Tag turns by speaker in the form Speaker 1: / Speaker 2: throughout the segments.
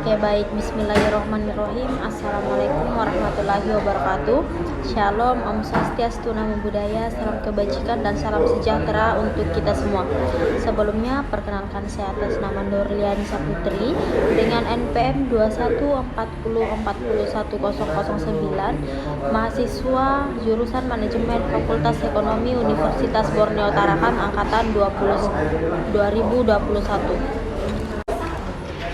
Speaker 1: Oke, baik. Bismillahirrahmanirrahim. Assalamualaikum warahmatullahi wabarakatuh. Shalom, Om Swastiastu, Namo Buddhaya, salam kebajikan dan salam sejahtera untuk kita semua. Sebelumnya, perkenalkan saya atas nama Nurliani Saputri dengan NPM 214040109, mahasiswa jurusan Manajemen Fakultas Ekonomi Universitas Borneo Tarakan angkatan 2021.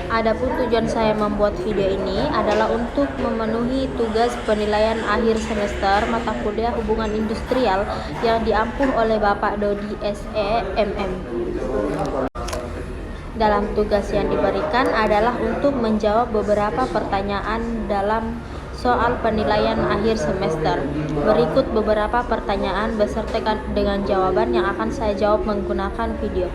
Speaker 1: Adapun tujuan saya membuat video ini adalah untuk memenuhi tugas penilaian akhir semester mata kuliah Hubungan Industrial yang diampuh oleh Bapak Dodi SE MM. Dalam tugas yang diberikan adalah untuk menjawab beberapa pertanyaan dalam soal penilaian akhir semester. Berikut beberapa pertanyaan beserta dengan jawaban yang akan saya jawab menggunakan video.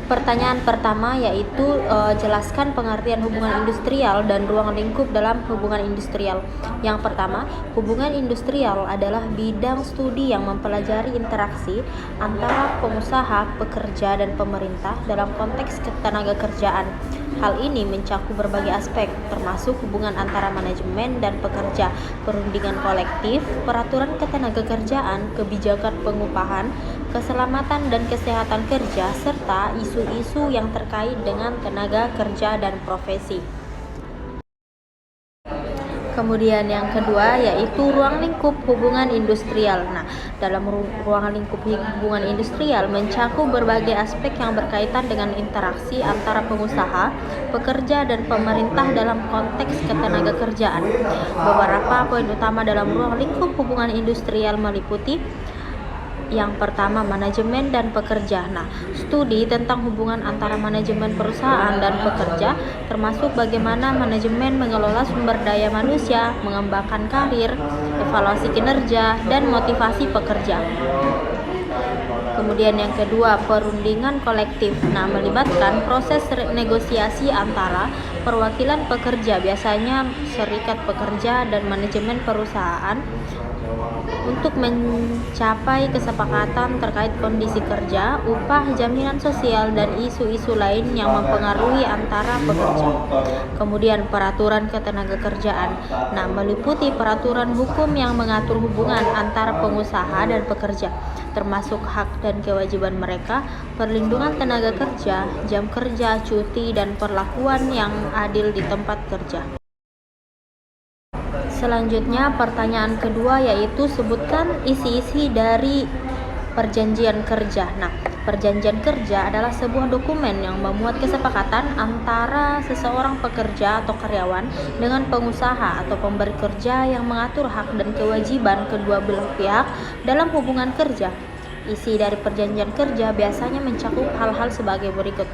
Speaker 1: Pertanyaan pertama yaitu jelaskan pengertian hubungan industrial dan ruang lingkup dalam hubungan industrial. Yang pertama, hubungan industrial adalah bidang studi yang mempelajari interaksi antara pengusaha, pekerja, dan pemerintah dalam konteks ketenaga kerjaan. Hal ini mencakup berbagai aspek, termasuk hubungan antara manajemen dan pekerja, perundingan kolektif, peraturan ketenaga kerjaan, kebijakan pengupahan, keselamatan dan kesehatan kerja, serta isu-isu yang terkait dengan tenaga kerja dan profesi. Kemudian yang kedua yaitu ruang lingkup hubungan industrial. Nah, dalam ruang lingkup hubungan industrial mencakup berbagai aspek yang berkaitan dengan interaksi antara pengusaha, pekerja, dan pemerintah dalam konteks ketenaga kerjaan. Beberapa poin utama dalam ruang lingkup hubungan industrial meliputi: yang pertama, manajemen dan pekerja. Nah, studi tentang hubungan antara manajemen perusahaan dan pekerja, termasuk bagaimana manajemen mengelola sumber daya manusia, mengembangkan karir, evaluasi kinerja, dan motivasi pekerja. Kemudian yang kedua, perundingan kolektif. Nah, melibatkan proses negosiasi antara perwakilan pekerja, biasanya serikat pekerja dan manajemen perusahaan, untuk mencapai kesepakatan terkait kondisi kerja, upah, jaminan sosial, dan isu-isu lain yang mempengaruhi antara pekerja. Kemudian peraturan ketenaga kerjaan. Nah, meliputi peraturan hukum yang mengatur hubungan antara pengusaha dan pekerja, termasuk hak dan kewajiban mereka, perlindungan tenaga kerja, jam kerja, cuti, dan perlakuan yang adil di tempat kerja. Selanjutnya, pertanyaan kedua yaitu sebutkan isi-isi dari perjanjian kerja. Nah, perjanjian kerja adalah sebuah dokumen yang memuat kesepakatan antara seseorang pekerja atau karyawan dengan pengusaha atau pemberi kerja yang mengatur hak dan kewajiban kedua belah pihak dalam hubungan kerja. Isi dari perjanjian kerja biasanya mencakup hal-hal sebagai berikut.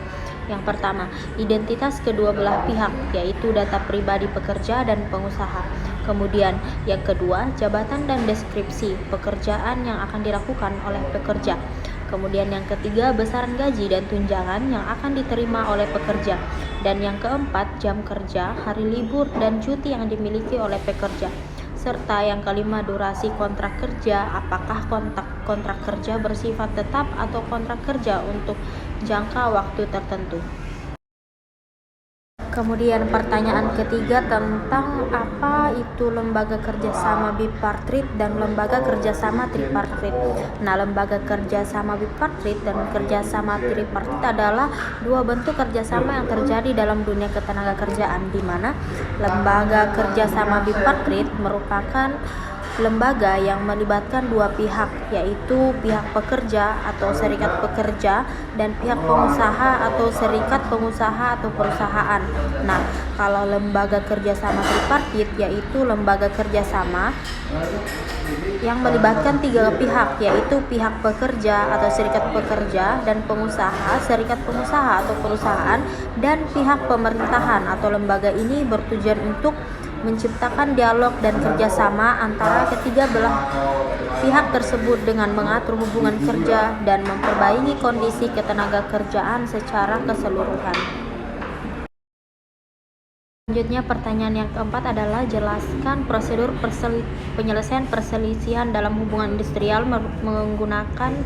Speaker 1: Yang pertama, identitas kedua belah pihak, yaitu data pribadi pekerja dan pengusaha. Kemudian, yang kedua, jabatan dan deskripsi pekerjaan yang akan dilakukan oleh pekerja. Kemudian yang ketiga, besaran gaji dan tunjangan yang akan diterima oleh pekerja. Dan yang keempat, jam kerja, hari libur, dan cuti yang dimiliki oleh pekerja. Serta yang kelima, durasi kontrak kerja, apakah kontrak kerja bersifat tetap atau kontrak kerja untuk jangka waktu tertentu. Kemudian pertanyaan ketiga tentang apa itu lembaga kerjasama bipartit dan lembaga kerjasama tripartit. Nah, lembaga kerjasama bipartit dan kerjasama tripartit adalah dua bentuk kerjasama yang terjadi dalam dunia ketenaga kerjaan, di mana lembaga kerjasama bipartit merupakan lembaga yang melibatkan dua pihak, yaitu pihak pekerja atau serikat pekerja dan pihak pengusaha atau serikat pengusaha atau perusahaan. Nah, kalau lembaga kerjasama tripartit yaitu lembaga kerjasama yang melibatkan tiga pihak, yaitu pihak pekerja atau serikat pekerja dan pengusaha, serikat pengusaha atau perusahaan, dan pihak pemerintahan. Atau lembaga ini bertujuan untuk menciptakan dialog dan kerjasama antara ketiga belah pihak tersebut dengan mengatur hubungan kerja dan memperbaiki kondisi ketenaga kerjaan secara keseluruhan. Selanjutnya, pertanyaan yang keempat adalah jelaskan prosedur penyelesaian perselisihan dalam hubungan industrial menggunakan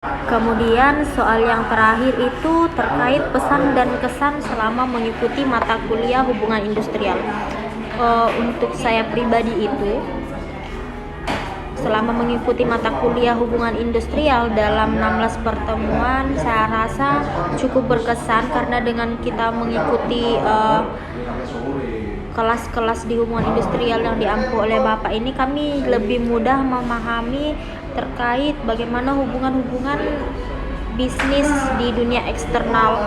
Speaker 1: Kemudian soal yang terakhir itu terkait pesan dan kesan selama mengikuti mata kuliah hubungan industrial. Untuk saya pribadi itu, selama mengikuti mata kuliah hubungan industrial dalam 16 pertemuan, saya rasa cukup berkesan karena dengan kita mengikuti kelas-kelas di hubungan industrial yang diampu oleh Bapak ini, kami lebih mudah memahami terkait bagaimana hubungan-hubungan bisnis di dunia eksternal,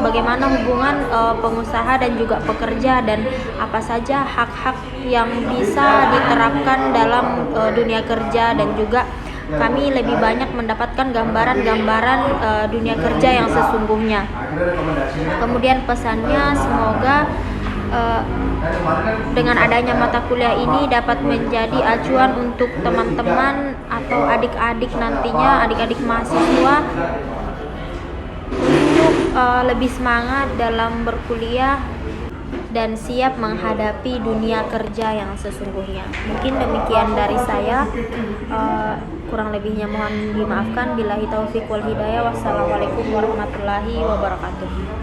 Speaker 1: bagaimana hubungan pengusaha dan juga pekerja, dan apa saja hak-hak yang bisa diterapkan dalam dunia kerja, dan juga kami lebih banyak mendapatkan gambaran-gambaran dunia kerja yang sesungguhnya. Kemudian pesannya, semoga dengan adanya mata kuliah ini dapat menjadi acuan untuk teman-teman atau adik-adik nantinya, adik-adik mahasiswa untuk lebih semangat dalam berkuliah dan siap menghadapi dunia kerja yang sesungguhnya. Mungkin demikian dari saya, kurang lebihnya mohon dimaafkan. Billahi taufiq wal hidayah. Wassalamualaikum warahmatullahi wabarakatuh.